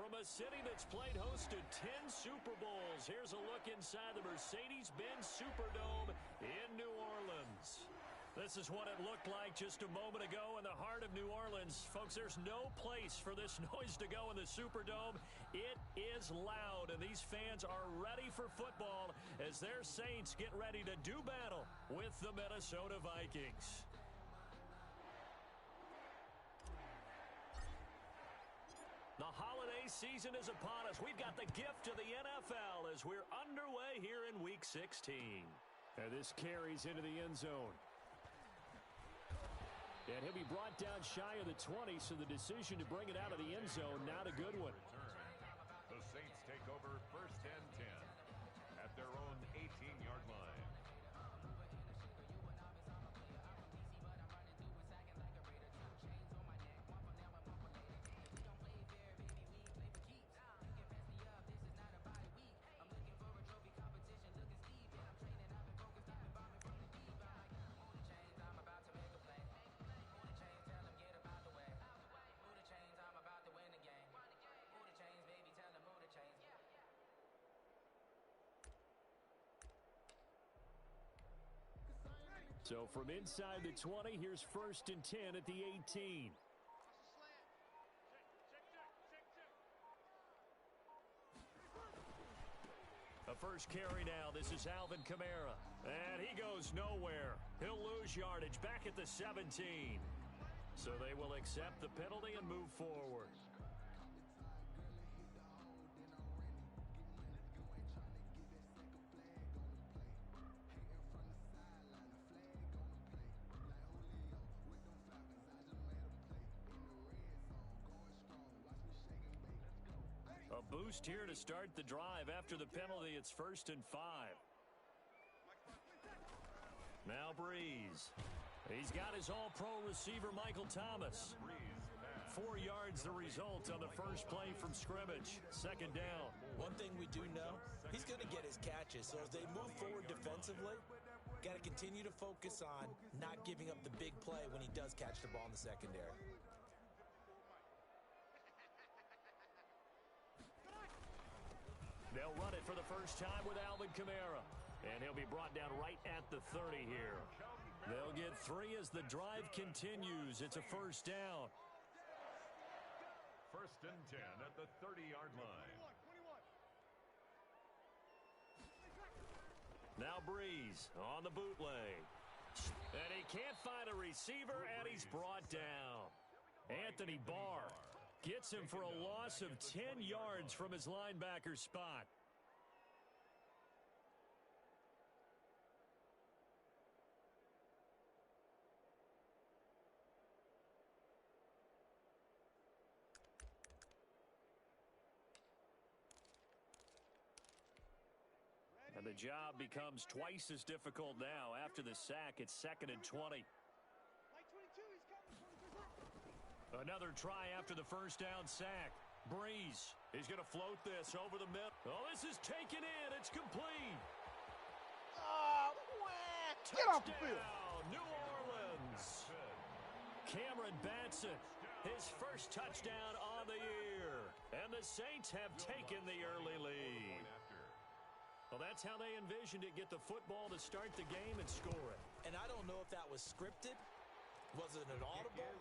From a city that's played host to 10 Super Bowls, here's a look inside the Mercedes-Benz Superdome in New Orleans. This is what it looked like just a moment ago in the heart of New Orleans. Folks, there's no place for this noise to go in the Superdome. It is loud, and these fans are ready for football as their Saints get ready to do battle with the Minnesota Vikings. The holiday season is upon us. We've got the gift of the NFL as we're underway here in Week 16. And this carries into the end zone. And he'll be brought down shy of the 20, so the decision to bring it out of the end zone, not a good one. The Saints take over first and 10 at their own 18-yard line. So from inside the 20, here's first and 10 at the 18. A first carry now. This is Alvin Kamara. And he goes nowhere. He'll lose yardage back at the 17. So they will accept the penalty and move forward. A boost here to start the drive. After the penalty, it's first and 5. Now Breeze. He's got his all-pro receiver, Michael Thomas. 4 yards the result on the first play from scrimmage. Second down. One thing we do know, he's going to get his catches. So as they move forward defensively, got to continue to focus on not giving up the big play when he does catch the ball in the secondary. They'll run it for the first time with Alvin Kamara. And he'll be brought down right at the 30 here. They'll get 3 as the drive continues. It's a first down. First and 10 at the 30-yard line. Now Breeze on the bootleg. And he can't find a receiver, and he's brought down. Anthony Barr gets him for a loss of 10 yards from his linebacker spot. And the job becomes twice as difficult now. After the sack, it's second and 20. Another try after the first down sack. Breeze. He's going to float this over the middle. Oh, this is taken in. It's complete. Get off the field. New Orleans. Cameron Batson, his first touchdown on the year. And the Saints have taken the early lead. Well, that's how they envisioned it. Get the football to start the game and score it. And I don't know if that was scripted. Was it an audible?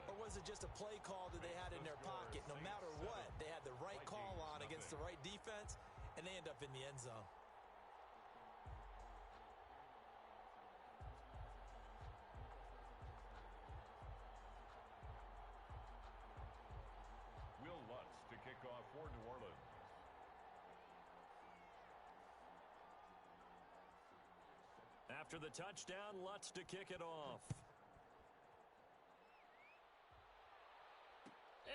Or was it just a play call that they had in their pocket? No matter what, they had the right call on against the right defense, and they end up in the end zone. Will Lutz to kick off for New Orleans. After the touchdown, Lutz to kick it off.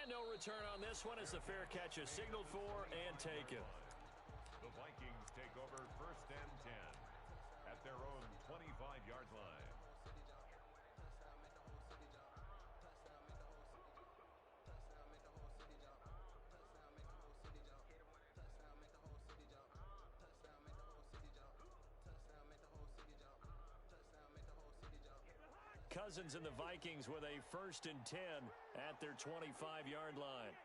And no return on this one as the fair catch is signaled for and taken. The Vikings take over first and 10 at their own 25-yard line. Cousins and the Vikings with a first and 10 at their 25-yard line.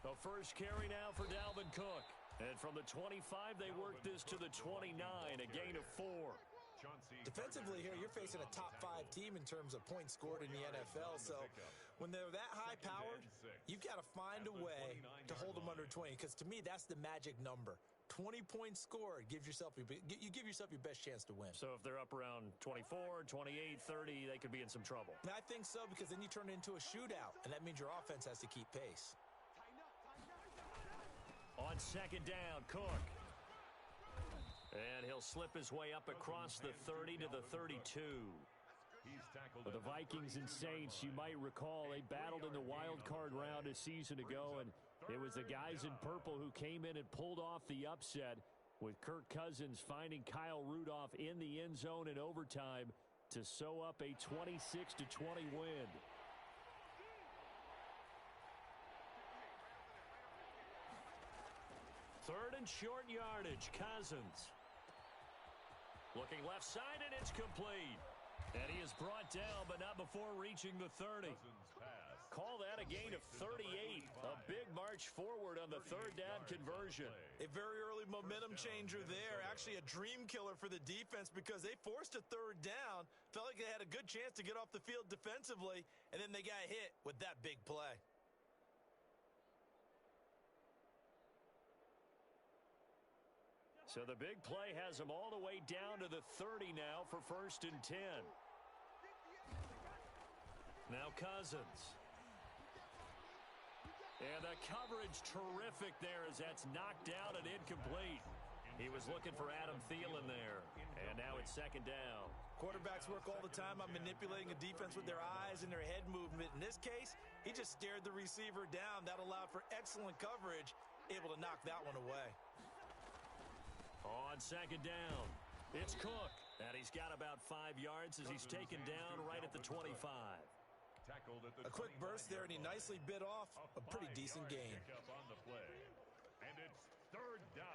A first carry now for Dalvin Cook. And from the 25, they work this to the 29, a gain of 4. Defensively here, you're facing a top-5 team in terms of points scored in the NFL. So when they're that high-powered, you've got to find a way to hold them under 20. Because to me, that's the magic number. 20 points scored gives yourself you give yourself your best chance to win. So if they're up around 24, 28, 30, they could be in some trouble. And I think so, because then you turn it into a shootout, and that means your offense has to keep pace. On second down, Cook. And he'll slip his way up across the 30 to the 32. For the Vikings and Saints, you might recall they battled in the wild card round a season ago, and it was the guys in purple who came in and pulled off the upset, with Kirk Cousins finding Kyle Rudolph in the end zone in overtime to sew up a 26-20 win. Third and short yardage, Cousins. Looking left side, and it's complete. And he is brought down, but not before reaching the 30. Call that a gain of 38. A big march forward on the third down conversion. A very early momentum changer there. Actually a dream killer for the defense, because they forced a third down. Felt like they had a good chance to get off the field defensively, and then they got hit with that big play. So the big play has them all the way down to the 30 now for 1st and 10. Now Cousins. And the coverage terrific there as that's knocked down and incomplete. He was looking for Adam Thielen there. And now it's second down. Quarterbacks work all the time on manipulating a defense with their eyes and their head movement. In this case, he just stared the receiver down. That allowed for excellent coverage, able to knock that one away. On second down, it's Cook. And he's got about 5 yards as he's taken down right at the 25. A quick burst there, and he nicely bit off a pretty decent gain. On the play. And it's third down.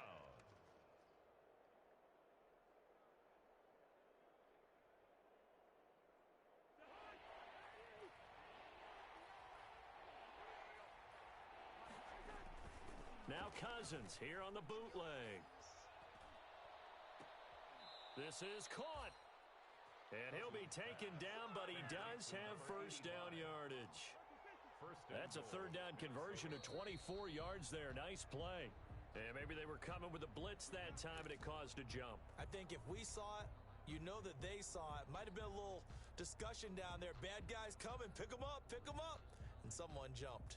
Now Cousins here on the bootleg. This is caught. And he'll be taken down, but he does have first down yardage. That's a third down conversion of 24 yards there. Nice play. And maybe they were coming with a blitz that time, and it caused a jump. I think if we saw it, you know that they saw it. Might have been a little discussion down there. Bad guys coming. Pick them up. Pick them up. And someone jumped.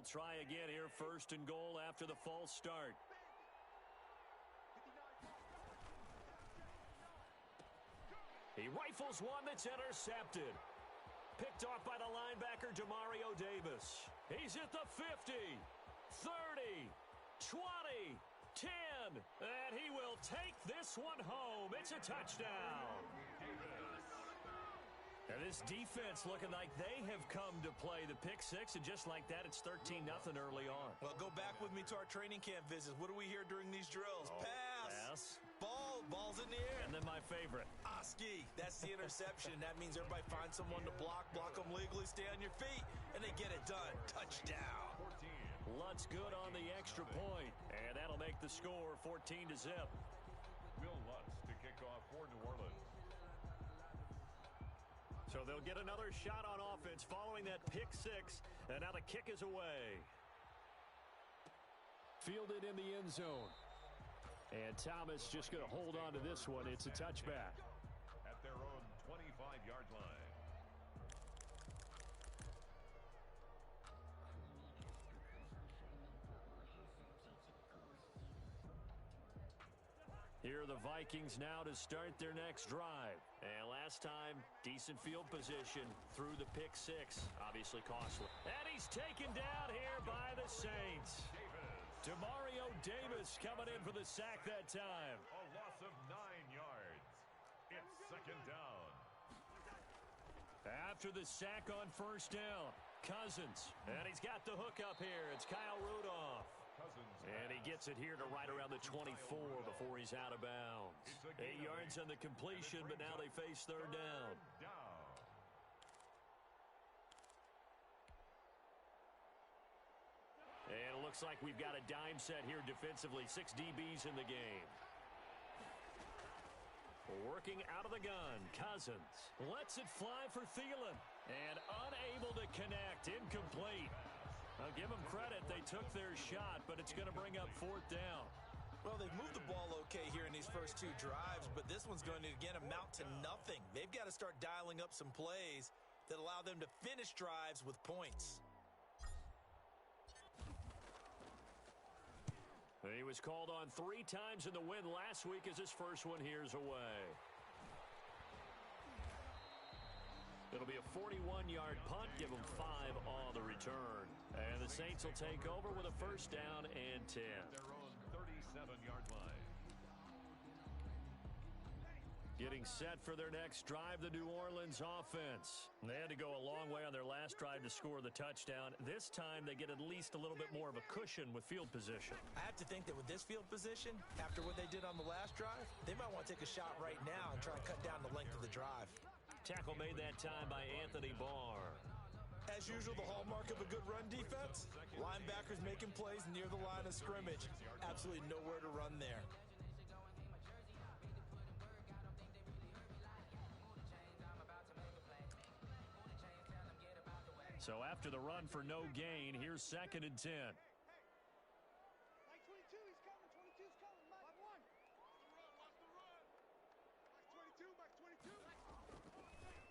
try again here, first and goal after the false start. He rifles one that's intercepted. Picked off by the linebacker, Demario Davis. He's at the 50, 30, 20, 10, and he will take this one home. It's a touchdown. And this defense looking like they have come to play the pick six, and just like that, it's 13-0 early on. Well, go back with me to our training camp visits. What do we hear during these drills? Pass. Ball's in the air. And then my favorite. Ski. That's the interception. That means everybody finds someone to block them legally, stay on your feet, and they get it done. Touchdown. Lutz good on the extra point, and that'll make the score 14-0. Will Lutz to kick off for New Orleans. So they'll get another shot on offense following that pick six, and now the kick is away. Fielded in the end zone. And Thomas just going to hold on to this one. It's a touchback. At their own 25-yard line. Here are the Vikings now to start their next drive. And last time, decent field position through the pick six. Obviously costly. And he's taken down here by the Saints. Demario Davis coming in for the sack that time. A loss of 9 yards. It's second down. After the sack on first down, Cousins. And he's got the hook up here. It's Kyle Rudolph. And he gets it here to right around the 24 before he's out of bounds. 8 yards on the completion, but now they face third down. And it looks like we've got a dime set here defensively. 6 DBs in the game. Working out of the gun, Cousins lets it fly for Thielen. And unable to connect, incomplete. I'll give them credit. They took their shot, but it's going to bring up fourth down. Well, they've moved the ball okay here in these first 2 drives, but this one's going to, again, amount to nothing. They've got to start dialing up some plays that allow them to finish drives with points. He was called on 3 times in the win last week as his first one here's away. It'll be a 41-yard punt, give them 5 on the return. And the Saints will take over with a first down and 10. Their own 37-yard line. Getting set for their next drive, the New Orleans offense. They had to go a long way on their last drive to score the touchdown. This time, they get at least a little bit more of a cushion with field position. I have to think that with this field position, after what they did on the last drive, they might want to take a shot right now and try and cut down the length of the drive. Tackle made that time by Anthony Barr. As usual, the hallmark of a good run defense, linebackers making plays near the line of scrimmage. Absolutely nowhere to run there. So after the run for no gain, here's second and 10.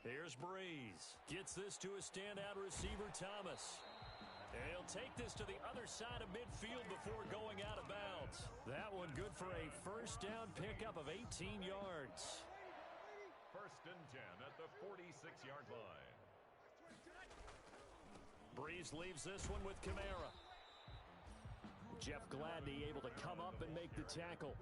Here's Breeze. Gets this to a standout receiver, Thomas. And he'll take this to the other side of midfield before going out of bounds. That one good for a first down pickup of 18 yards. First and 10 at the 46-yard line. Breeze leaves this one with Kamara. Jeff Gladney able to come up and make the tackle.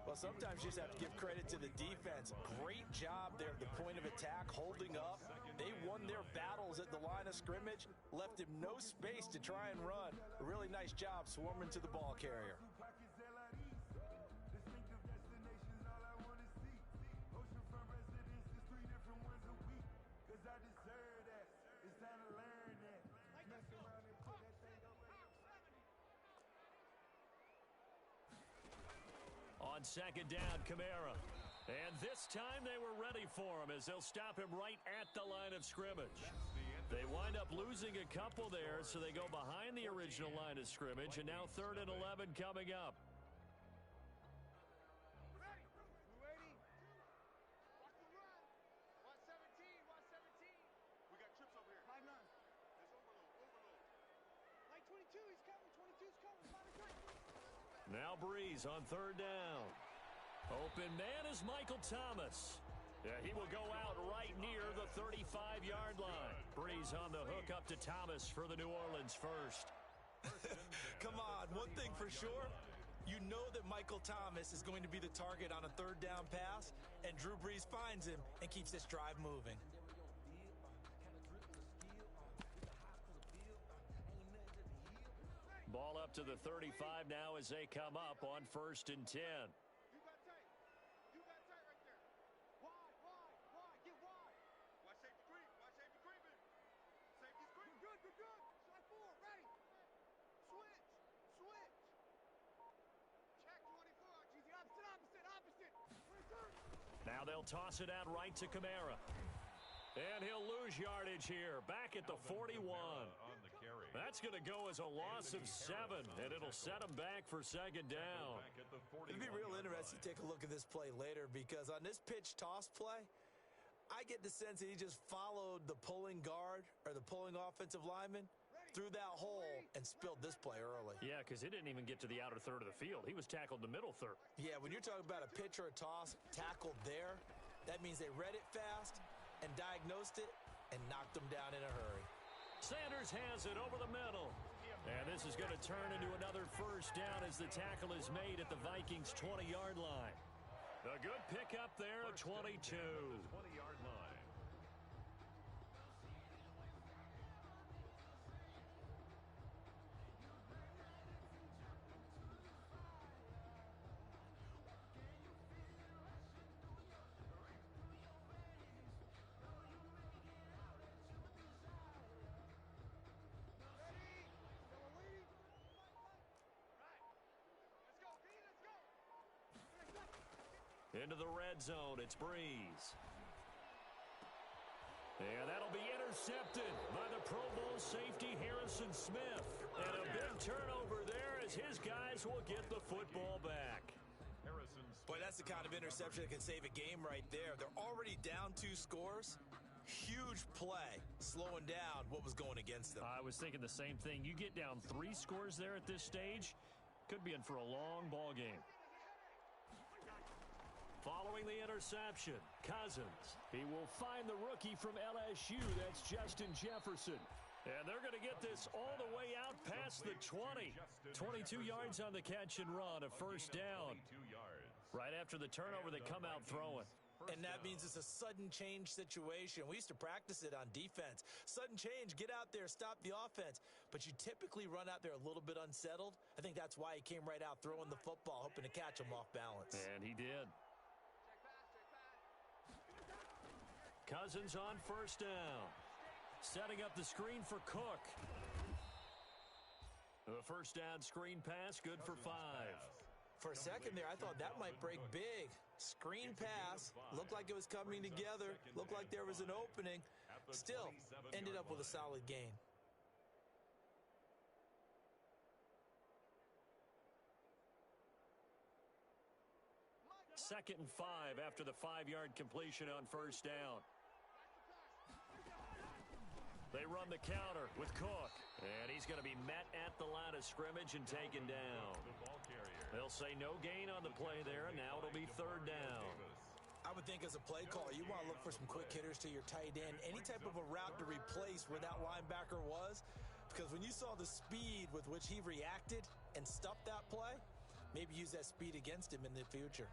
Well, sometimes you just have to give credit to the defense. Great job there at the point of attack, holding up. They won their battles at the line of scrimmage, left him no space to try and run. A really nice job swarming to the ball carrier. On second down, Kamara. And this time they were ready for him as they'll stop him right at the line of scrimmage. They wind up losing a couple there, so they go behind the original line of scrimmage, and now 3rd and 11 coming up. Now Breeze on third down. Open man is Michael Thomas. Yeah, he will go out right near the 35-yard line. Breeze on the hook up to Thomas for the New Orleans first. Come on, one thing for sure. You know that Michael Thomas is going to be the target on a third down pass, and Drew Brees finds him and keeps this drive moving. Ball up to the 35 now as they come up on 1st and 10. You got tight. You got tight right there. Wide. Get wide. Watch safety creep. Watch safety creeping. Safety creep. Good. Slide forward. Ready. Switch. Check 24. Cheesy. Opposite. Return. Now they'll toss it out right to Kamara. And he'll lose yardage here. Back at the 41. On the carry. That's going to go as a loss of 7, and it'll set him back for second down. Back at the It'll be real interesting to take a look at this play later, because on this pitch toss play, I get the sense that he just followed the pulling guard or the pulling offensive lineman through that hole and spilled this play early. Yeah, because he didn't even get to the outer third of the field. He was tackled in the middle third. Yeah, when you're talking about a pitch or a toss tackled there, that means they read it fast and diagnosed it and knocked them down in a hurry. Sanders has it over the middle. And this is going to turn into another first down as the tackle is made at the Vikings' 20-yard line. A good pickup there at 22. 20-yard line. Into the red zone, it's Breeze. And that'll be intercepted by the Pro Bowl safety Harrison Smith. And a big turnover there as his guys will get the football back. Boy, that's the kind of interception that can save a game right there. They're already down 2 scores. Huge play, slowing down what was going against them. I was thinking the same thing. You get down 3 scores there at this stage, could be in for a long ball game. Following the interception, Cousins. He will find the rookie from LSU. That's Justin Jefferson. And they're going to get this all the way out past the 20. 22 yards on the catch and run, a first down. Right after the turnover, they come out throwing. And that means it's a sudden change situation. We used to practice it on defense. Sudden change, get out there, stop the offense. But you typically run out there a little bit unsettled. I think that's why he came right out throwing the football, hoping to catch him off balance. And he did. Cousins on first down. Setting up the screen for Cook. The first down screen pass, good for 5. For a second there, I thought that might break big. Screen pass, looked like it was coming together, looked like there was an opening. Still, ended up with a solid gain. Second and 5 after the 5-yard completion on first down. They run the counter with Cook. And he's going to be met at the line of scrimmage and taken down. They'll say no gain on the play there, and now it'll be third down. I would think as a play caller, you want to look for some quick hitters to your tight end. Any type of a route to replace where that linebacker was. Because when you saw the speed with which he reacted and stuffed that play, maybe use that speed against him in the future.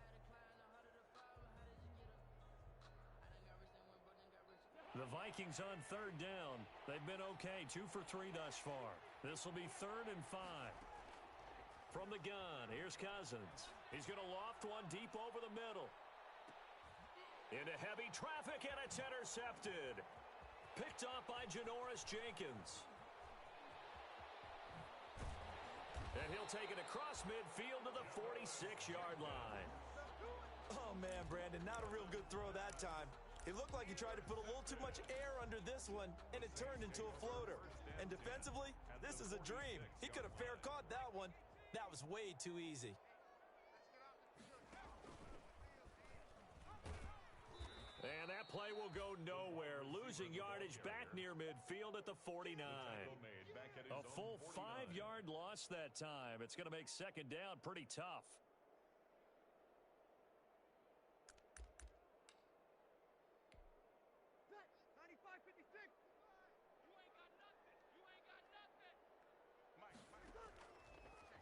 The Vikings on third down. They've been okay, 2 for 3 thus far. This will be 3rd and 5. From the gun, here's Cousins. He's going to loft one deep over the middle. Into heavy traffic, and it's intercepted. Picked up by Janoris Jenkins. And he'll take it across midfield to the 46-yard line. Oh, man, Brandon, not a real good throw that time. It looked like he tried to put a little too much air under this one, and it turned into a floater. And defensively, this is a dream. He could have fair caught that one. That was way too easy. And that play will go nowhere. Losing yardage back near midfield at the 49. A full 5-yard loss that time. It's going to make second down pretty tough.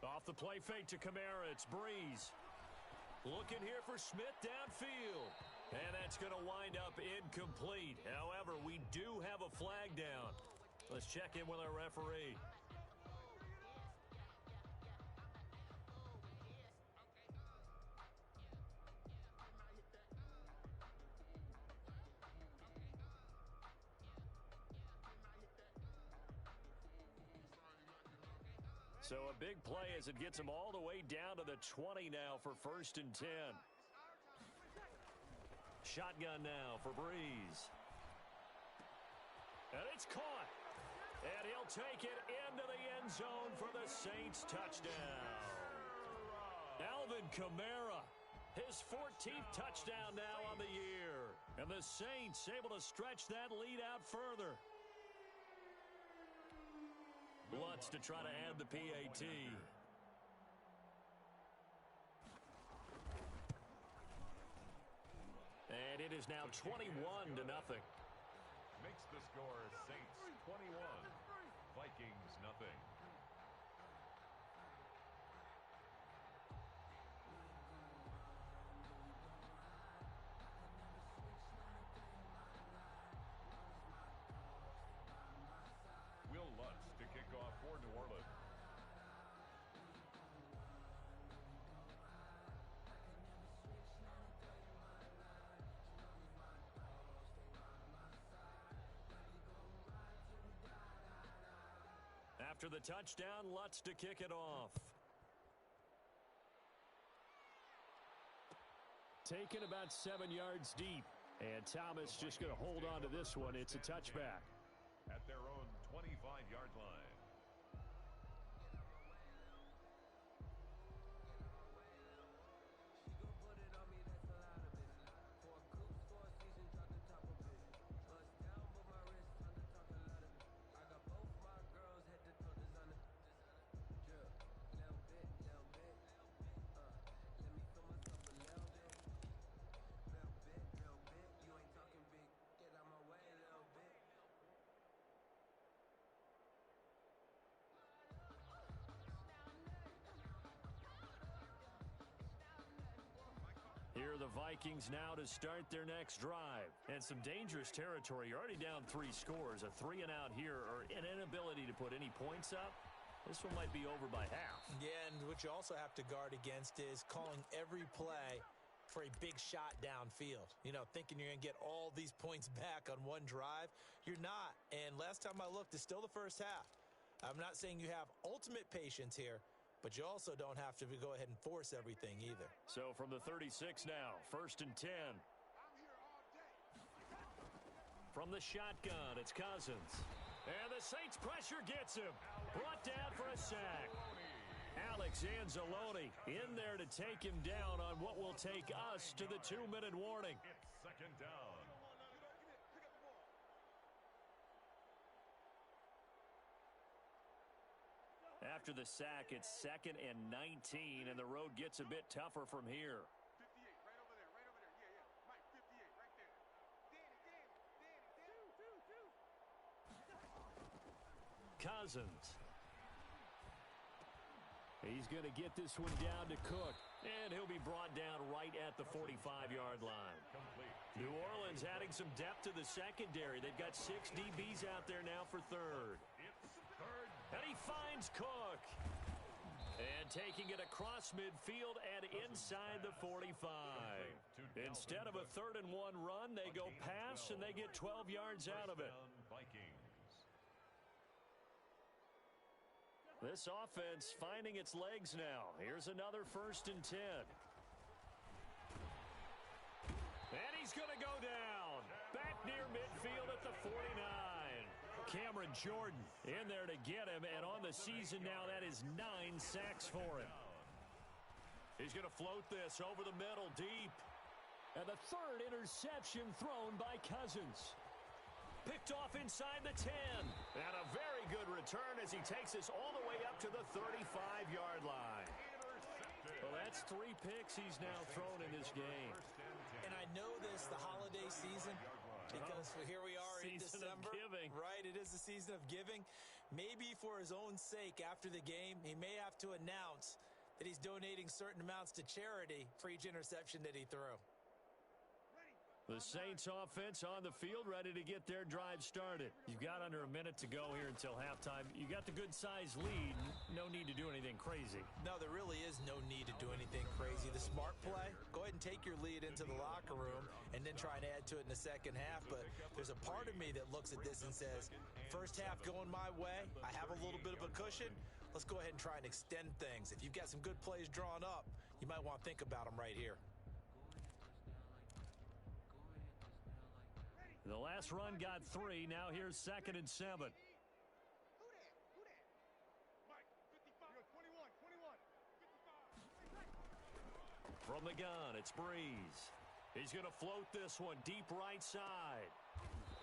Off the play fake to Kamara, it's Breeze. Looking here for Smith downfield. And that's going to wind up incomplete. However, we do have a flag down. Let's check in with our referee. So a big play as it gets them all the way down to the 20 now for 1st and 10. Shotgun now for Breeze. And it's caught. And he'll take it into the end zone for the Saints touchdown. Alvin Kamara, his 14th touchdown now on the year. And the Saints able to stretch that lead out further. Lutz to try to add the PAT. And it is now 21-0. Makes the score Saints 21, Vikings nothing. Will Lutz to kick off for New Orleans. After the touchdown, Lutz to kick it off. Taken about 7 yards deep. And Thomas just going to hold on to this one. It's a touchback. At their own 25-yard line. Here are the Vikings now to start their next drive. And some dangerous territory. You're already down 3 scores. A 3-and-out here, or an inability to put any points up. This one might be over by half. Yeah, and what you also have to guard against is calling every play for a big shot downfield. You know, thinking you're going to get all these points back on one drive. You're not. And last time I looked, it's still the first half. I'm not saying you have ultimate patience here, but you also don't have to go ahead and force everything either. So from the 36 now, 1st and 10. From the shotgun, it's Cousins. And the Saints pressure gets him. Brought down for a sack. Alex Anzalone in there to take him down on what will take us to the 2-minute warning. It's second down. After the sack, it's 2nd and 19, and the road gets a bit tougher from here. 58, right over there, right over there. Yeah, yeah. Mike, 58, right there. Danny. Cousins. He's going to get this one down to Cook, and he'll be brought down right at the 45-yard line. New Orleans adding some depth to the secondary. They've got 6 DBs out there now for 3rd. And he finds Cook. And taking it across midfield and inside the 45. Instead of a 3rd and 1 run, they go pass and they get 12 yards out of it. This offense finding its legs now. Here's another 1st and 10. And he's going to go down. Back near midfield at the 49. Cameron Jordan in there to get him, and on the season now, that is 9 sacks for him. He's going to float this over the middle deep. And the third interception thrown by Cousins. Picked off inside the 10. And a very good return as he takes us all the way up to the 35-yard line. Well, that's 3 picks he's now thrown in this game. And I know this, the holiday season, because here we are in December. Right, it is the season of giving. Maybe for his own sake after the game, he may have to announce that he's donating certain amounts to charity for each interception that he threw. The Saints offense on the field, ready to get their drive started. You've got under a minute to go here until halftime. You got the good-sized lead. No need to do anything crazy. No, there really is no need to do anything crazy. The smart play, go ahead and take your lead into the locker room and then try and add to it in the second half. But there's a part of me that looks at this and says, first half going my way, I have a little bit of a cushion. Let's go ahead and try and extend things. If you've got some good plays drawn up, you might want to think about them right here. The last run got 3. Now here's 2nd and 7. Who that? Mike, 55. 21. 55. From the gun, it's Breeze. He's going to float this one deep right side.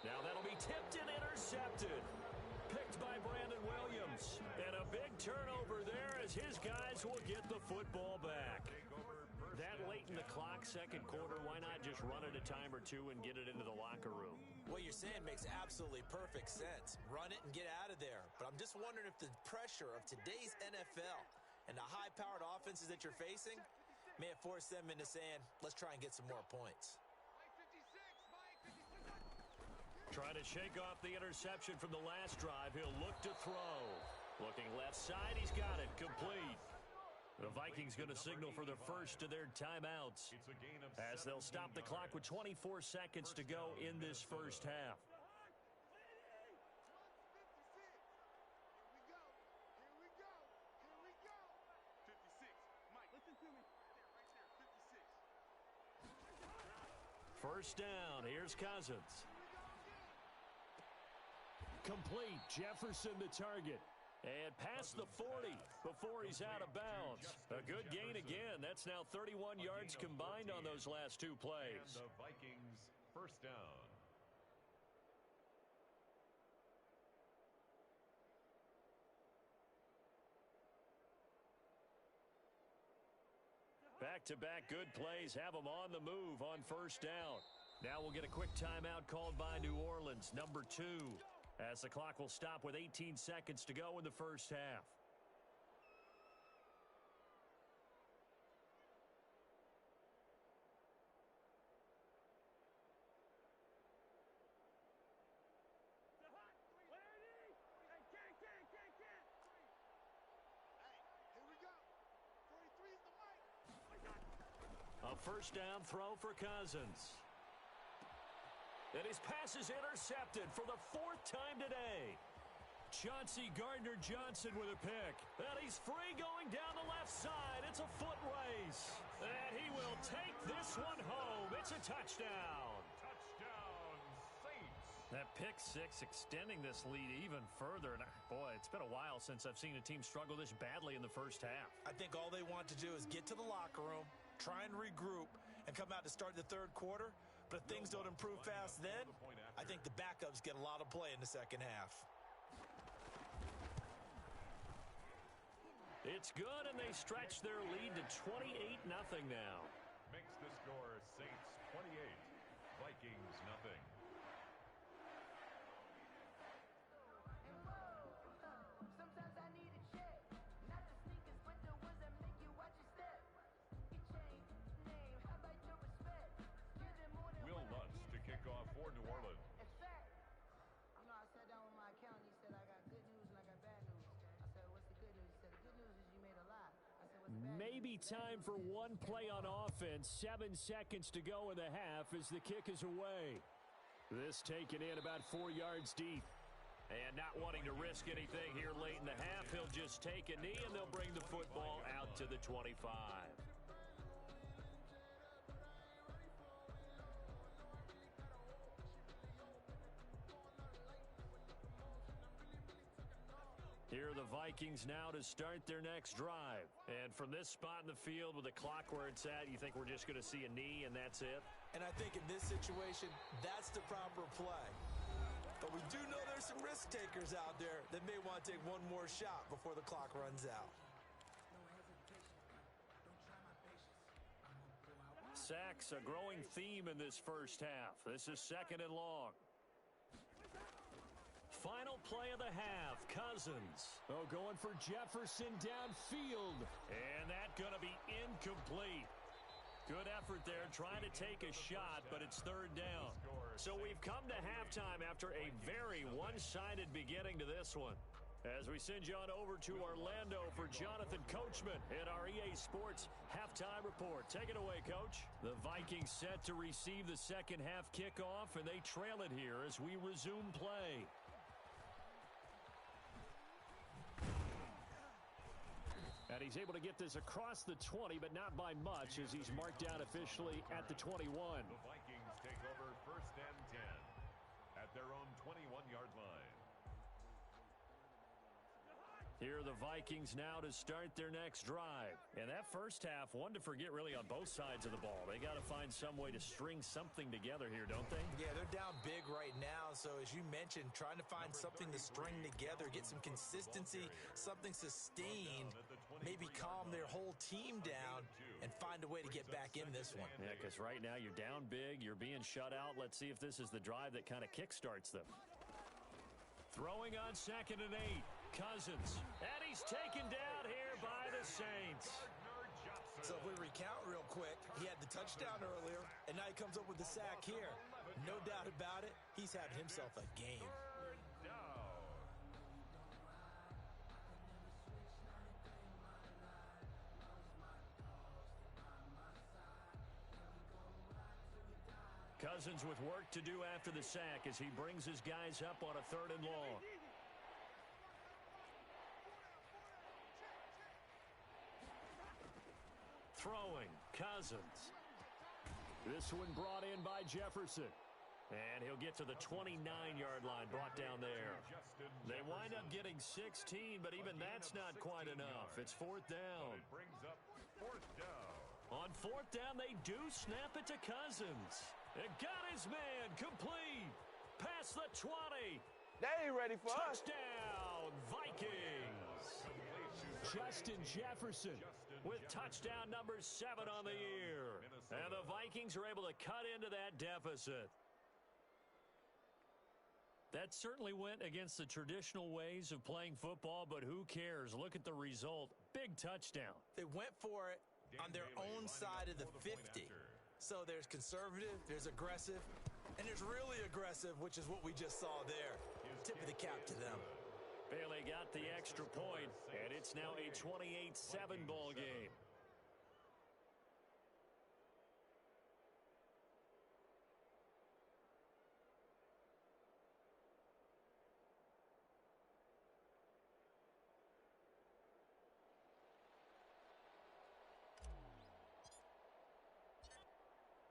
Now that'll be tipped and intercepted. Picked by Brandon Williams. And a big turnover there as his guys will get the football back. That late in the clock, second quarter, why not just run it a time or two and get it into the locker room? What you're saying makes absolutely perfect sense. Run it and get out of there. But I'm just wondering if the pressure of today's NFL and the high-powered offenses that you're facing may have forced them into saying, let's try and get some more points. Try to shake off the interception from the last drive. He'll look to throw. Looking left side, he's got it. Complete. The Vikings going to signal for the first of their timeouts as they'll stop the clock with 24 seconds to go in this first half. Here we go. 56. Mike, listen to me. Right there, 56. First down. Here's Cousins. Complete. Jefferson the target. And past the 40 before he's out of bounds. A good gain again. That's now 31 yards combined on those last 2 plays. And the Vikings first down. Back-to-back good plays have them on the move on first down. Now we'll get a quick timeout called by New Orleans, number 2. As the clock will stop with 18 seconds to go in the first half. A first down throw for Cousins. And his pass is intercepted for the 4th time today. Chauncey Gardner-Johnson with a pick. And he's free going down the left side. It's a foot race. And he will take this one home. It's a touchdown. Touchdown, Saints. That pick 6 extending this lead even further. And boy, it's been a while since I've seen a team struggle this badly in the first half. I think all they want to do is get to the locker room, try and regroup, and come out to start the third quarter. But if things don't improve fast then, I think the backups get a lot of play in the second half. It's good, and they stretch their lead to 28-0 now. Makes the score Saints 28, Vikings nothing. Will Lutz to kick off for New Orleans. In fact, I sat down with my accountant. He said, I got good news and I got bad news. I said, what's the good news? He said, the good news is you made a lot. I said, what's the bad Maybe news? time for one play on offense. 7 seconds to go in the half as the kick is away. This taken in about 4 yards deep. And not wanting to risk anything here late in the half, he'll just take a knee and they'll bring the football out to the 25. Here are the Vikings now to start their next drive. And from this spot in the field with the clock where it's at, you think we're just going to see a knee and that's it? And I think in this situation, that's the proper play. But we do know there's some risk takers out there that may want to take one more shot before the clock runs out. Sacks, a growing theme in this first half. This is 2nd and long. Final play of the half, Cousins. Oh, going for Jefferson downfield. And that's going to be incomplete. Good effort there trying to take a shot, but it's 3rd down. So we've come to halftime after a very one-sided beginning to this one. As we send you on over to Orlando for Jonathan Coachman in our EA Sports Halftime Report. Take it away, Coach. The Vikings set to receive the second half kickoff, and they trail it here as we resume play. And he's able to get this across the 20, but not by much as he's marked down officially at the 21. The Vikings take over 1st and 10 at their own 21-yard line. Here are the Vikings now to start their next drive. And that first half, one to forget really on both sides of the ball. They got to find some way to string something together here, don't they? Yeah, they're down big right now. So as you mentioned, trying to find something to string together, get some consistency, something sustained, maybe calm their whole team down and find a way to get back in this one. Yeah, because right now you're down big, you're being shut out. Let's see if this is the drive that kind of kickstarts them. Throwing on 2nd and 8. Cousins. And he's taken down here by the Saints. So if we recount real quick, he had the touchdown earlier, and now he comes up with the sack here. No doubt about it, he's had himself a game. Cousins with work to do after the sack as he brings his guys up on a 3rd and long. Throwing, Cousins. This one brought in by Jefferson. And he'll get to the 29-yard line, brought down there. They wind up getting 16, but even that's not quite enough. It's 4th down. It brings up 4th down. On 4th down, they do snap it to Cousins. It got his man complete. Past the 20. They ain't ready for us. Touchdown, Vikings. Justin Jefferson With touchdown number 7 on the year. And the Vikings are able to cut into that deficit. That certainly went against the traditional ways of playing football, but who cares? Look at the result. Big touchdown. They went for it on their own side of the 50. So there's conservative, there's aggressive, and there's really aggressive, which is what we just saw there. Tip of the cap to them. Bailey got the extra point, and it's now a 28-7 ball game.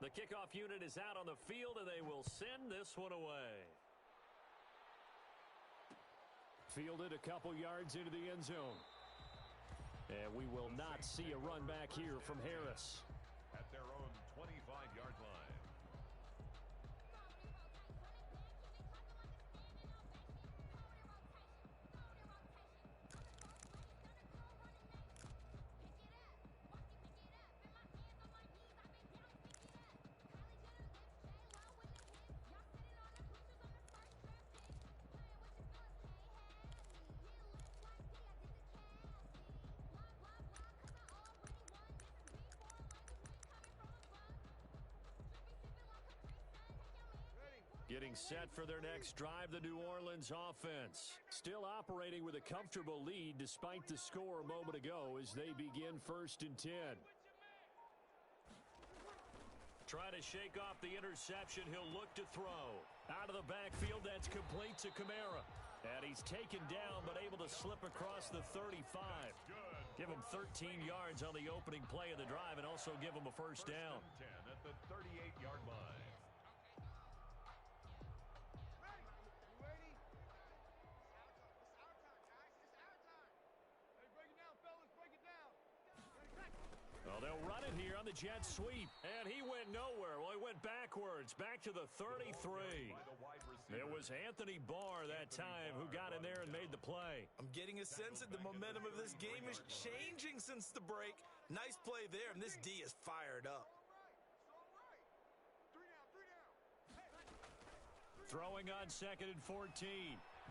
The kickoff unit is out on the field, and they will send this one away. Fielded a couple yards into the end zone. And we will not see a run back here from Harris. At their own 25-yard line. Getting set for their next drive, the New Orleans offense. Still operating with a comfortable lead despite the score a moment ago as they begin 1st and 10. Trying to shake off the interception, he'll look to throw. Out of the backfield, that's complete to Kamara. And he's taken down but able to slip across the 35. Give him 13 yards on the opening play of the drive and also give him a first down. 10 at the 38-yard line. Well, they'll run it here on the jet sweep. And he went nowhere. Well, he went backwards, back to the 33. It was Anthony Barr that time who got in there and made the play. I'm getting a sense that the momentum of this game is changing since the break. Nice play there, and this D is fired up. Throwing on 2nd and 14.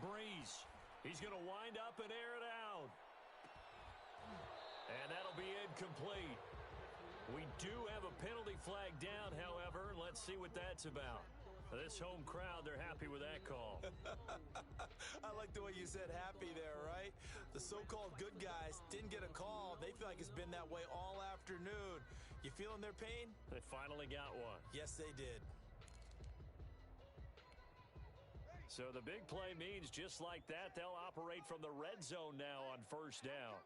Breeze. He's going to wind up and air it out. And that'll be incomplete. We do have a penalty flag down, however. Let's see what that's about. This home crowd, they're happy with that call. I like the way you said happy there, right? The so-called good guys didn't get a call. They feel like it's been that way all afternoon. You feeling their pain? They finally got one. Yes, they did. So the big play means just like that, they'll operate from the red zone now on first down.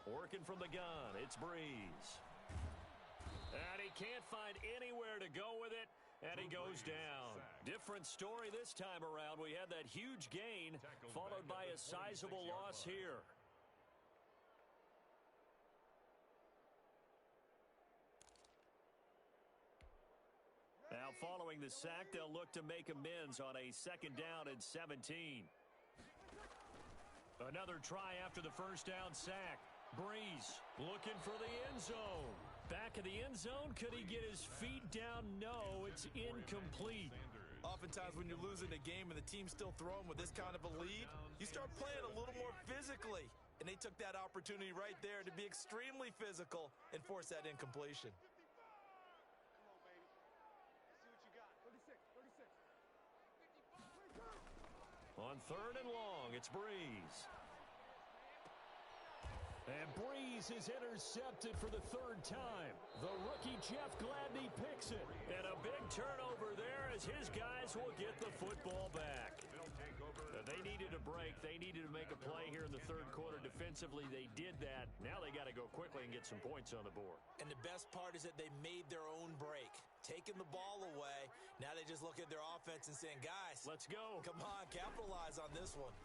Working from the gun, it's Breeze. And he can't find anywhere to go with it, and he goes down. Different story this time around. We had that huge gain, followed by a sizable loss here. Now, following the sack, they'll look to make amends on a 2nd down and 17. Another try after the first down sack. Breeze looking for the end zone. Back of the end zone. Could he get his feet down? No, it's incomplete. Oftentimes when you're losing a game and the team's still throwing with this kind of a lead, you start playing a little more physically. And they took that opportunity right there to be extremely physical and force that incompletion. On 3rd and long, it's Breeze. And Breeze is intercepted for the 3rd time. The rookie Jeff Gladney picks it. And a big turnover there as his guys will get the football back. They needed a break. They needed to make a play here in the 3rd quarter. Defensively, they did that. Now they got to go quickly and get some points on the board. And the best part is that they made their own break. Taking the ball away. Now they just look at their offense and saying, guys, let's go. Come on, capitalize on this one.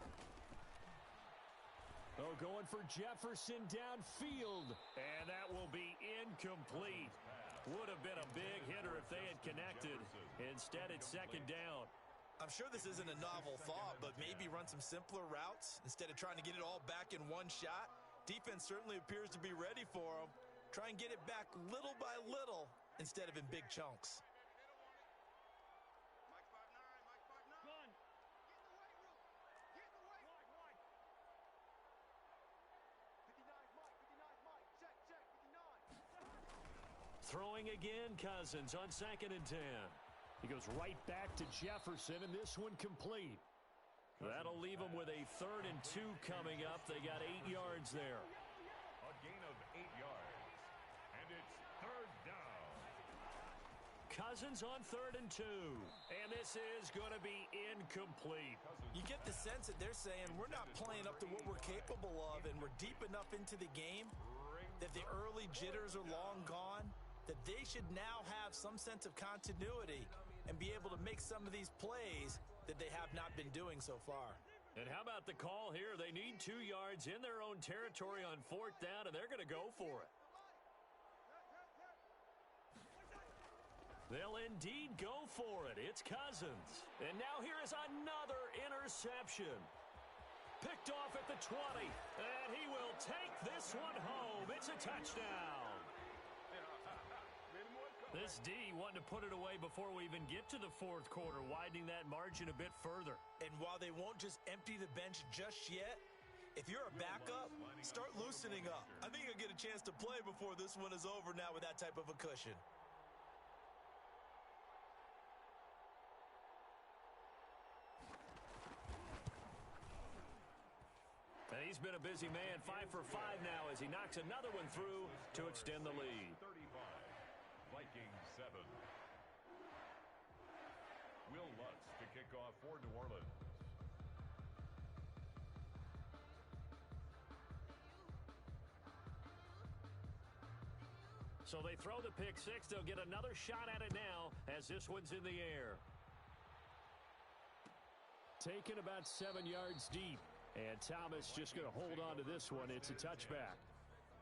Oh, going for Jefferson downfield. And that will be incomplete. Would have been a big hitter if they had connected. Instead, it's 2nd down. I'm sure this isn't a novel thought, but maybe run some simpler routes instead of trying to get it all back in one shot. Defense certainly appears to be ready for them. Try and get it back little by little instead of in big chunks. Throwing again, Cousins on 2nd and 10. He goes right back to Jefferson, and this one complete. That'll leave them with a 3rd and 2 coming up. They got 8 yards there. A gain of 8 yards. And it's 3rd down. Cousins on 3rd and 2. And this is going to be incomplete. You get the sense that they're saying we're not playing up to what we're capable of, and we're deep enough into the game that the early jitters are long gone, that they should now have some sense of continuity and be able to make some of these plays that they have not been doing so far. And how about the call here? They need 2 yards in their own territory on 4th down, and they're going to go for it. They'll indeed go for it. It's Cousins. And now here is another interception. Picked off at the 20. And he will take this one home. It's a touchdown. This D wanting to put it away before we even get to the 4th quarter, widening that margin a bit further. And while they won't just empty the bench just yet, if you're a backup, start loosening up. I think you'll get a chance to play before this one is over now with that type of a cushion. And he's been a busy man, 5 for 5 now as he knocks another one through to extend the lead. 35, Vikings 7. Will Lutz to kick off for New Orleans. So they throw the pick six. They'll get another shot at it now as this one's in the air. Taken about 7 yards deep. And Thomas just going to hold on to this one. It's a touchback.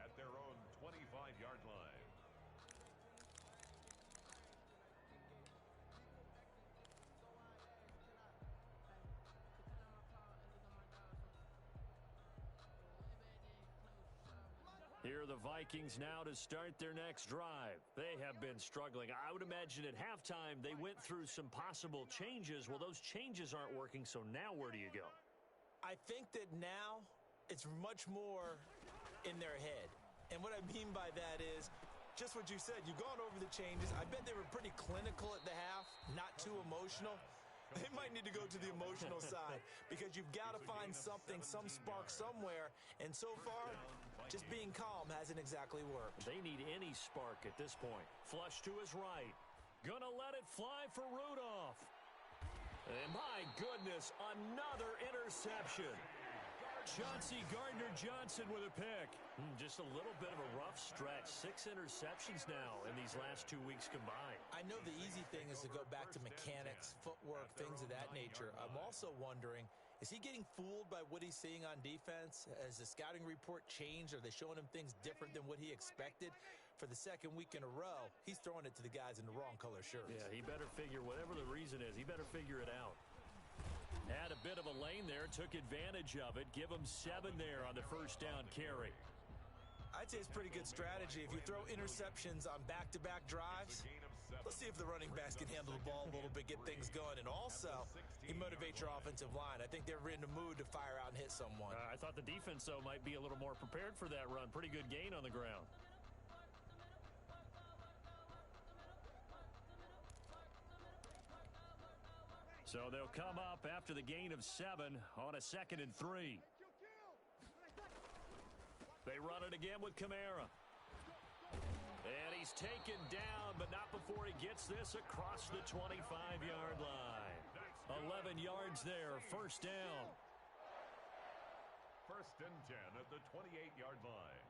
At their own 25-yard line. Here are the Vikings now to start their next drive. They have been struggling. I would imagine at halftime they went through some possible changes. Well, those changes aren't working, so now where do you go? I think that now it's much more in their head. And what I mean by that is just what you said. You've gone over the changes. I bet they were pretty clinical at the half, not too emotional. They might need to go to the emotional side because you've got to find something, some spark somewhere. And so far, just being calm hasn't exactly worked. They need any spark at this point. Flush to his right. Gonna let it fly for Rudolph. And my goodness, another interception. Chauncey Gardner-Johnson with a pick. Just a little bit of a rough stretch. 6 interceptions now in these last 2 weeks combined. I know the easy thing is to go back to mechanics, footwork, things of that nature. I'm also wondering, is he getting fooled by what he's seeing on defense? Has the scouting report changed? Are they showing him things different than what he expected? For the second week in a row, he's throwing it to the guys in the wrong color shirts. Yeah, he better figure, whatever the reason is, he better figure it out. Had a bit of a lane there, took advantage of it. Give him 7 there on the first down carry. I'd say it's pretty good strategy. If you throw interceptions on back-to-back drives, let's see if the running backs can handle the ball a little bit, get things going. And also, he motivates your offensive line. I think they're in the mood to fire out and hit someone. I thought the defense, though, might be a little more prepared for that run. Pretty good gain on the ground. So they'll come up after the gain of 7 on a 2nd and 3. They run it again with Kamara. And he's taken down, but not before he gets this across the 25-yard line. 11 yards there, first down. 1st and 10 at the 28-yard line.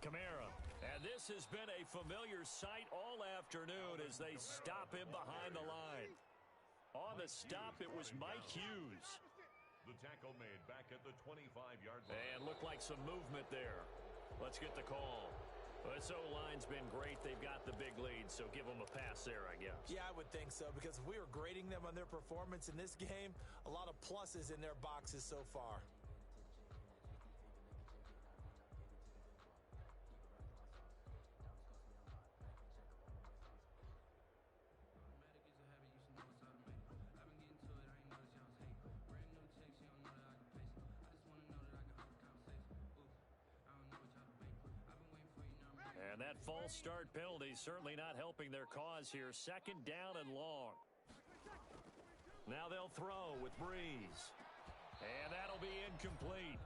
Kamara. And this has been a familiar sight all afternoon as they stop him behind the line. On the stop, it was Mike Hughes. The tackle made back at the 25-yard line. And looked like some movement there. Let's get the call. This O-line's been great. They've got the big lead, so give them a pass there, I guess. Yeah, I would think so, because if we were grading them on their performance in this game, a lot of pluses in their boxes so far. And that false start penalty certainly not helping their cause here. 2nd down and long. Now they'll throw with Breeze. And that'll be incomplete.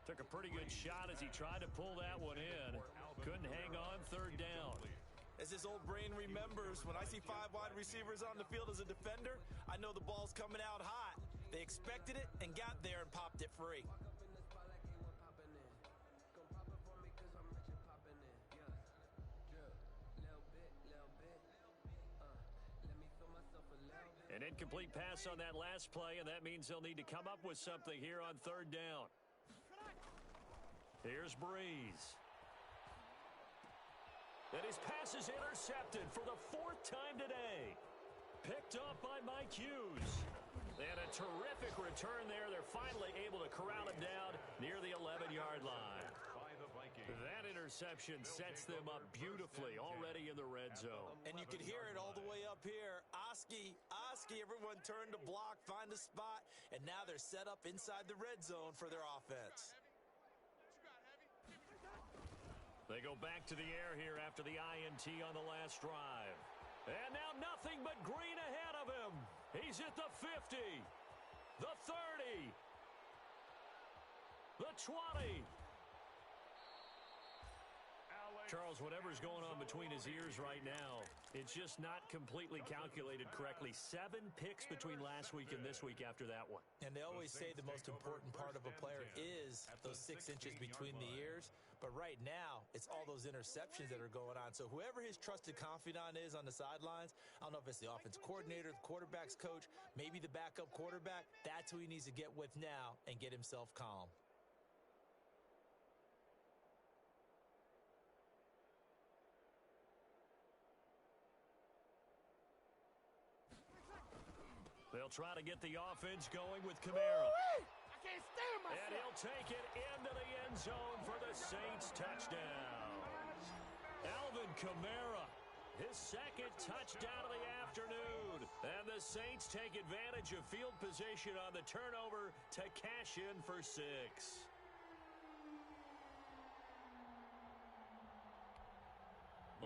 Took a pretty good shot as he tried to pull that one in. Couldn't hang on 3rd down. As his old brain remembers, when I see 5 wide receivers on the field as a defender, I know the ball's coming out hot. They expected it and got there and popped it free. An incomplete pass on that last play, and that means they'll need to come up with something here on 3rd down. Here's Breeze. And his pass is intercepted for the 4th time today. Picked up by Mike Hughes. And a terrific return there. They're finally able to corral him down near the 11-yard line. That interception sets them up beautifully already in the red zone. And you could hear it all the way up here. Oski, everyone turned to block, find a spot, and now they're set up inside the red zone for their offense. They go back to the air here after the INT on the last drive. And now nothing but green ahead of him. He's at the 50, the 30, the 20. Charles, whatever's going on between his ears right now, it's just not completely calculated correctly. 7 picks between last week and this week after that one. And they always say the most important part of a player is those 6 inches between the ears. But right now, it's all those interceptions that are going on. So whoever his trusted confidant is on the sidelines, I don't know if it's the offensive coordinator, the quarterback's coach, maybe the backup quarterback, that's who he needs to get with now and get himself calm. They'll try to get the offense going with Kamara. I can't stand myself. And he'll take it into the end zone for the Saints touchdown. Alvin Kamara, his second touchdown of the afternoon. And the Saints take advantage of field position on the turnover to cash in for 6.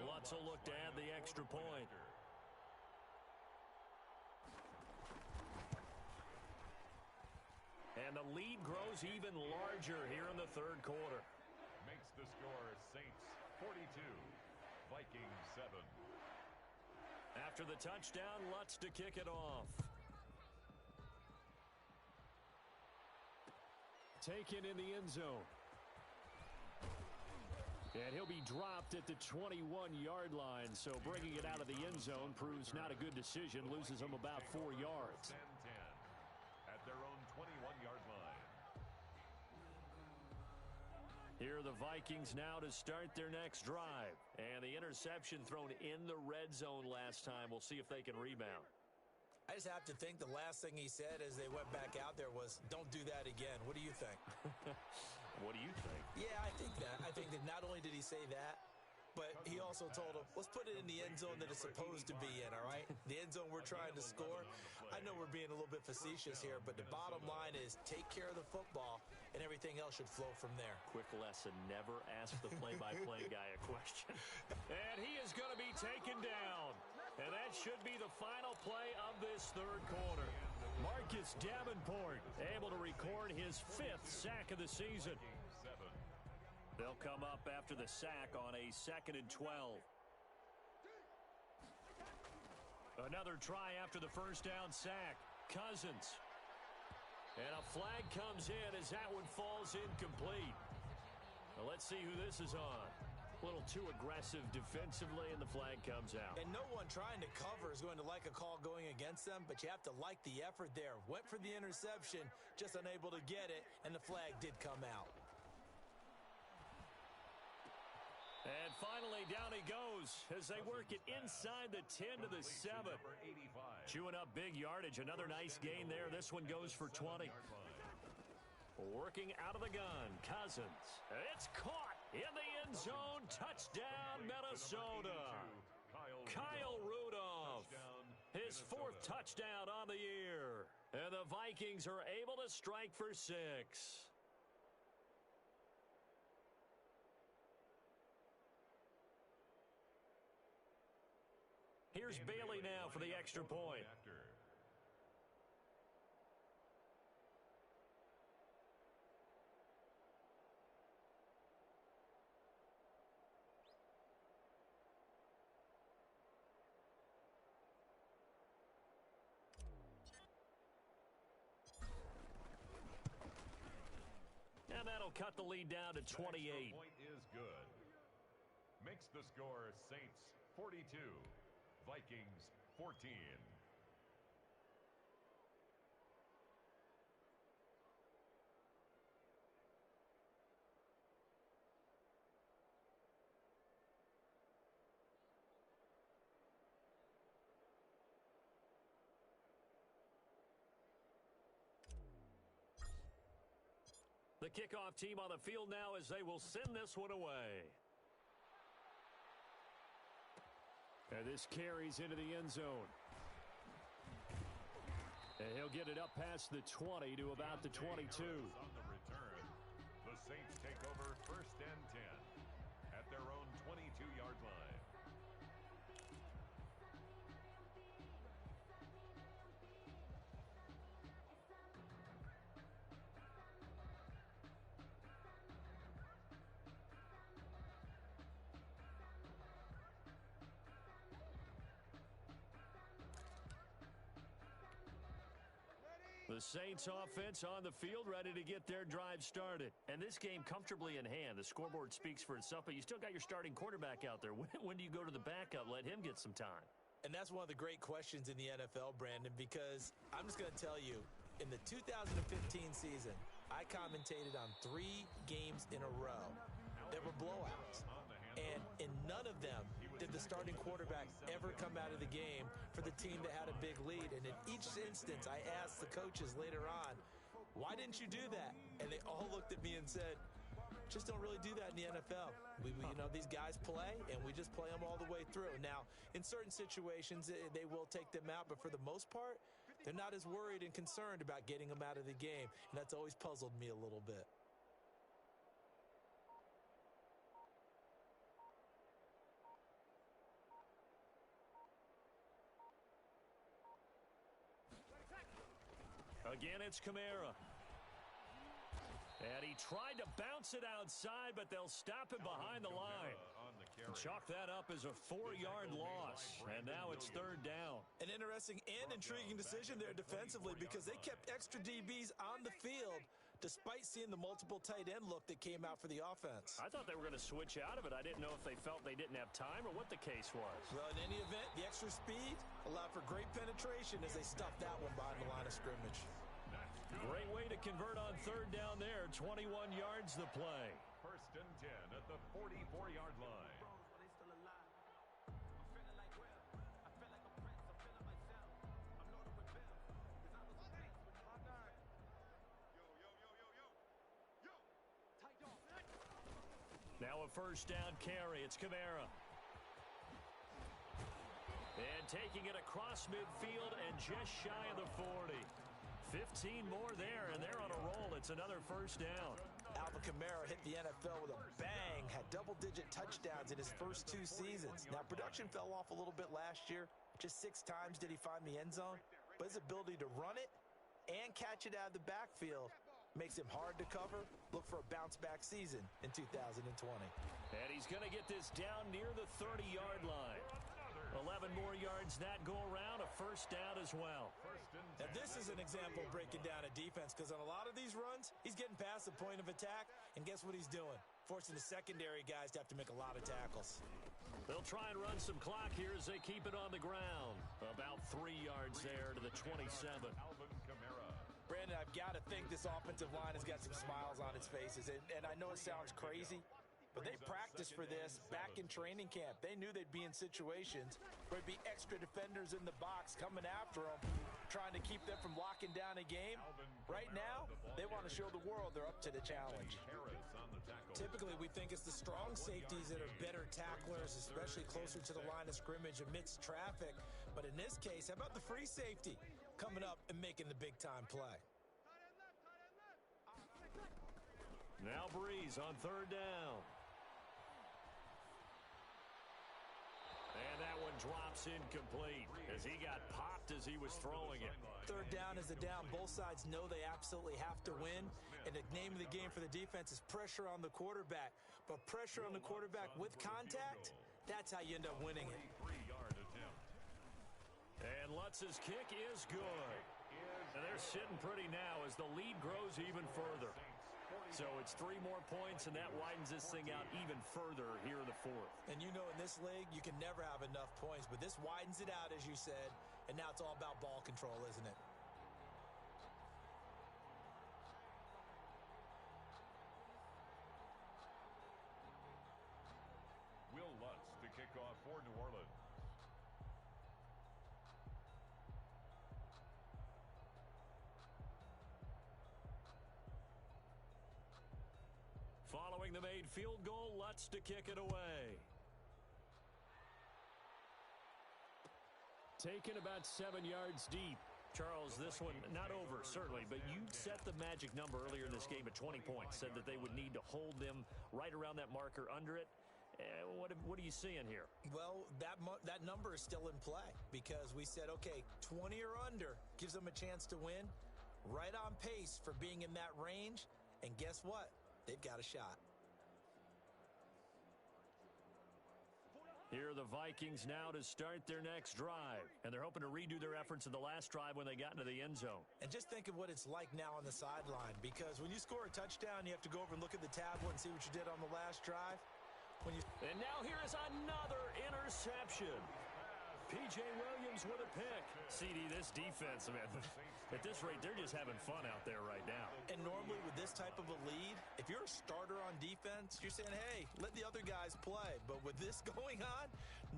Lutz will look to add the extra point. And the lead grows even larger here in the third quarter. Makes the score Saints 42, Vikings 7. After the touchdown, Lutz to kick it off. Taken in the end zone. And he'll be dropped at the 21-yard line, so bringing it out of the end zone proves not a good decision, loses him about 4 yards. 10 at their own 21-yard line. Here are the Vikings now to start their next drive. And the interception thrown in the red zone last time. We'll see if they can rebound. I just have to think the last thing he said as they went back out there was, don't do that again. What do you think? What do you think? Yeah, I think that. I think that not only did he say that, but he also told him, let's put it in the end zone that it's supposed to be in, all right? The end zone we're trying to score. I know we're being a little bit facetious here, but the bottom line is take care of the football, and everything else should flow from there. Quick lesson, never ask the play-by-play guy a question. And he is going to be taken down. And that should be the final play of this third quarter. Marcus Davenport able to record his 5th sack of the season. They'll come up after the sack on a 2nd and 12. Another try after the first down sack. Cousins. And a flag comes in as that one falls incomplete. Now let's see who this is on. A little too aggressive defensively, and the flag comes out. And no one trying to cover is going to like a call going against them, but you have to like the effort there. Went for the interception, just unable to get it, and the flag did come out. And finally, down he goes as they work it inside the 10 to the 7. Chewing up big yardage. Another nice gain there. This one goes for 20. Working out of the gun, Cousins. It's caught in the end zone. Touchdown, Minnesota. Kyle Rudolph. His 4th touchdown on the year. And the Vikings are able to strike for 6. Here's Bailey now for the extra point. And that'll cut the lead down to 28. Point is good. Makes the score Saints 42, Vikings 14. The kickoff team on the field now as they will send this one away. And this carries into the end zone. And he'll get it up past the 20 to about the 22. On the return, the Saints take over 1st and 10 at their own 22-yard line. The Saints offense on the field, ready to get their drive started. And this game comfortably in hand. The scoreboard speaks for itself, but you still got your starting quarterback out there. When do you go to the backup? Let him get some time. And that's one of the great questions in the NFL, Brandon, because I'm just going to tell you, in the 2015 season, I commentated on 3 games in a row that were blowouts. And in none of them did the starting quarterback ever come out of the game for the team that had a big lead. And in each instance, I asked the coaches later on, why didn't you do that? And they all looked at me and said, just don't really do that in the NFL. These guys play, and we just play them all the way through. Now, in certain situations, they will take them out, but for the most part, they're not as worried and concerned about getting them out of the game. And that's always puzzled me a little bit. Again, it's Kamara. And he tried to bounce it outside, but they'll stop him behind the line. Chalk that up as a 4-yard loss. And now it's 3rd down. An interesting and intriguing decision there defensively because they kept extra DBs on the field despite seeing the multiple tight end look that came out for the offense. I thought they were going to switch out of it. I didn't know if they felt they didn't have time or what the case was. Well, in any event, the extra speed allowed for great penetration as they stuffed that one behind the line of scrimmage. Great way to convert on 3rd down there. 21 yards the play. 1st and 10 at the 44-yard line. Now a 1st down carry. It's Kamara. And taking it across midfield and just shy of the 40. 15 more there, and they're on a roll. It's another 1st down. Alvin Kamara hit the NFL with a bang, had double-digit touchdowns in his first 2 seasons. Now, production fell off a little bit last year. Just 6 times did he find the end zone. But his ability to run it and catch it out of the backfield makes him hard to cover. Look for a bounce-back season in 2020. And he's going to get this down near the 30-yard line. 11 more yards that go around, a 1st down as well. Now this is an example of breaking down a defense because on a lot of these runs, he's getting past the point of attack, and guess what he's doing? Forcing the secondary guys to have to make a lot of tackles. They'll try and run some clock here as they keep it on the ground. About 3 yards there to the 27. Alvin Kamara. Brandon, I've got to think this offensive line has got some smiles on its faces, and I know it sounds crazy, but they practiced for this back in training camp. They knew they'd be in situations where there'd be extra defenders in the box coming after them, trying to keep them from locking down a game. Right now, they want to show the world they're up to the challenge. Typically, we think it's the strong safeties that are better tacklers, especially closer to the line of scrimmage amidst traffic. But in this case, how about the free safety coming up and making the big-time play? Now Breeze on 3rd down. And that one drops incomplete as he got popped as he was throwing it. 3rd down is a down. Both sides know they absolutely have to win. And the name of the game for the defense is pressure on the quarterback. But pressure on the quarterback with contact, that's how you end up winning it. And Lutz's kick is good. And they're sitting pretty now as the lead grows even further. So it's 3 more points, and that widens this thing out even further here in the 4th. And you know in this league, you can never have enough points, but this widens it out, as you said, and now it's all about ball control, isn't it? Will Lutz to kick off for New Orleans. Following the made field goal, Lutz to kick it away. Taken about 7 yards deep. Charles, this one not over, certainly, but you set the magic number earlier in this game at 20 points. Said that they would need to hold them right around that marker under it. What are you seeing here? Well, that number is still in play because we said, okay, 20 or under gives them a chance to win. Right on pace for being in that range. And guess what? They've got a shot. Here are the Vikings now to start their next drive. And they're hoping to redo their efforts in the last drive when they got into the end zone. And just think of what it's like now on the sideline, because when you score a touchdown, you have to go over and look at the tablet and see what you did on the last drive. And now here is another interception. P.J. Williams with a pick. CD, this defense, man, at this rate, they're just having fun out there right now. And normally with this type of a lead, if you're a starter on defense, you're saying, hey, let the other guys play. But with this going on,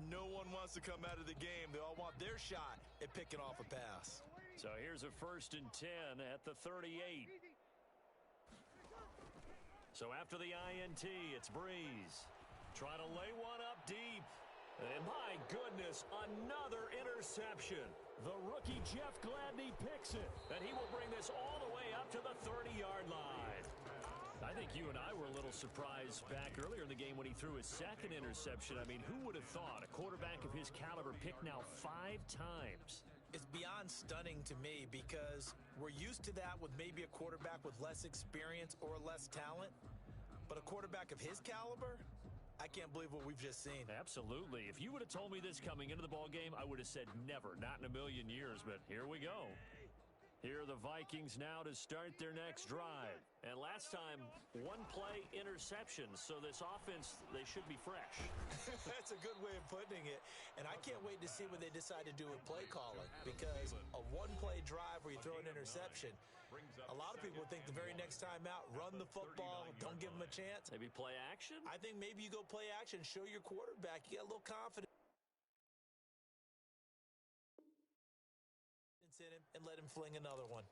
no one wants to come out of the game. They all want their shot at picking off a pass. So here's a 1st and 10 at the 38. So after the INT, it's Breeze. Trying to lay one up deep. And my goodness, another interception. The rookie Jeff Gladney picks it. And he will bring this all the way up to the 30-yard line. I think you and I were a little surprised back earlier in the game when he threw his 2nd interception. I mean, who would have thought a quarterback of his caliber picked now 5 times? It's beyond stunning to me because we're used to that with maybe a quarterback with less experience or less talent. But a quarterback of his caliber, I can't believe what we've just seen. Absolutely. If you would have told me this coming into the ball game, I would have said never, not in a million years, but here we go. Here are the Vikings now to start their next drive. And last time, 1-play interception, so this offense, they should be fresh. That's a good way of putting it. And I can't wait to see what they decide to do with play calling, because a 1-play drive where you throw an interception, a lot of people would think the very next time out, run the football, don't give them a chance. Maybe play action? I think maybe you go play action, show your quarterback, you get a little confidence in him, and let him fling another one.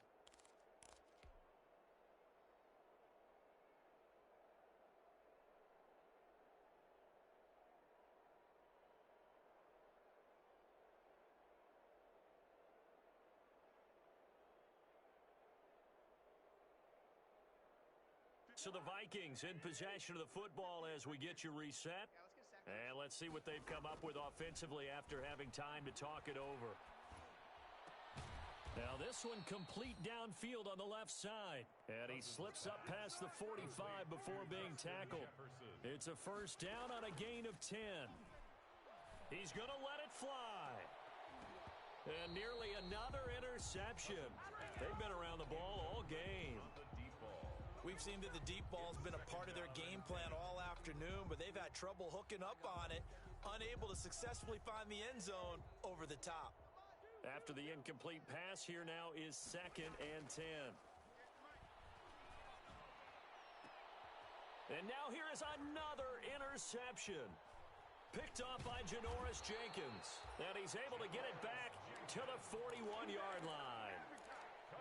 So the Vikings in possession of the football as we get you reset. And let's see what they've come up with offensively after having time to talk it over. Now this one complete downfield on the left side. And he slips up past the 45 before being tackled. It's a 1st down on a gain of 10. He's going to let it fly. And nearly another interception. They've been around the ball all game. We've seen that the deep ball's been a part of their game plan all afternoon, but they've had trouble hooking up on it, unable to successfully find the end zone over the top. After the incomplete pass, here now is 2nd and 10. And now here is another interception. Picked off by Janoris Jenkins. And he's able to get it back to the 41-yard line.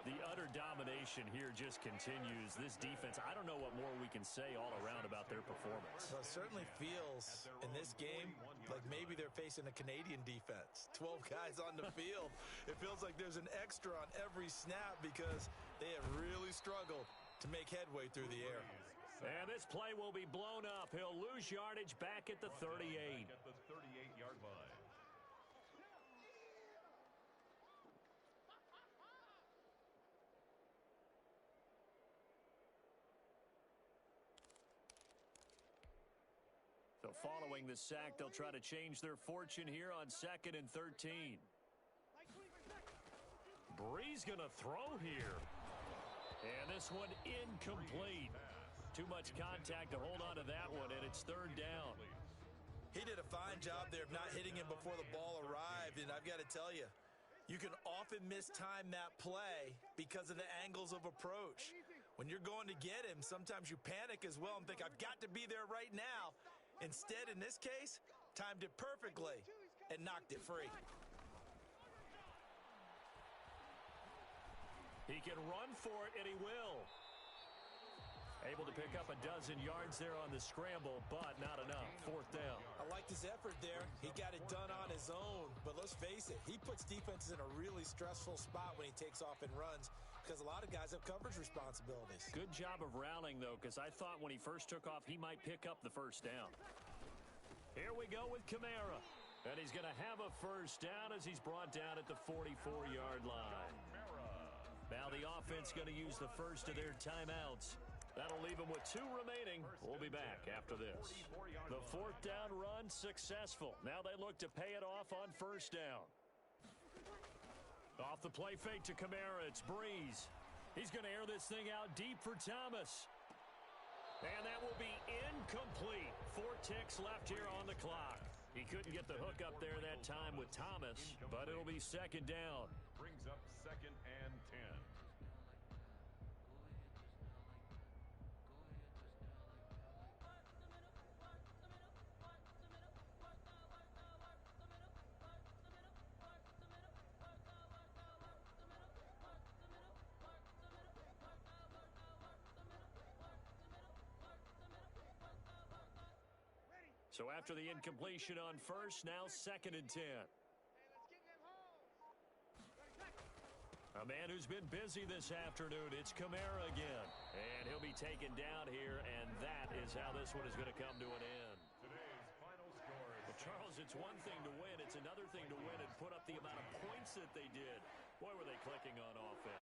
The utter domination here just continues. This defense, I don't know what more we can say all around about their performance. Well, it certainly feels in this game like maybe they're facing a Canadian defense. 12 guys on the field. It feels like there's an extra on every snap because they have really struggled to make headway through the air. And this play will be blown up. He'll lose yardage back at the 38. At the 38-yard line. So following the sack, they'll try to change their fortune here on 2nd and 13. Breeze going to throw here. And this one incomplete. Too much contact to hold on to that one, and it's 3rd down. He did a fine job there of not hitting him before the ball arrived, and I've got to tell you, you can often mistime that play because of the angles of approach. When you're going to get him, sometimes you panic as well and think, I've got to be there right now. Instead, in this case, timed it perfectly and knocked it free. He can run for it, and he will. Able to pick up a dozen yards there on the scramble, but not enough. 4th down. I liked his effort there. He got it done on his own. But let's face it, he puts defenses in a really stressful spot when he takes off and runs because a lot of guys have coverage responsibilities. Good job of rallying, though, because I thought when he first took off, he might pick up the 1st down. Here we go with Kamara. And he's going to have a 1st down as he's brought down at the 44-yard line. Now the offense going to use the first of their timeouts. That'll leave him with 2 remaining. We'll be back after this. The 4th down run successful. Now they look to pay it off on 1st down. Off the play fake to Kamara, it's Breeze. He's going to air this thing out deep for Thomas. And that will be incomplete. 4 ticks left here on the clock. He couldn't get the hook up there that time with Thomas, but it'll be 2nd down. Brings up 2nd and 10. So after the incompletion on 1st, now 2nd and 10. A man who's been busy this afternoon, it's Kamara again. And he'll be taken down here, and that is how this one is going to come to an end. Today's final score is... Well, Charles, it's one thing to win. It's another thing to win and put up the amount of points that they did. Boy, were they clicking on offense.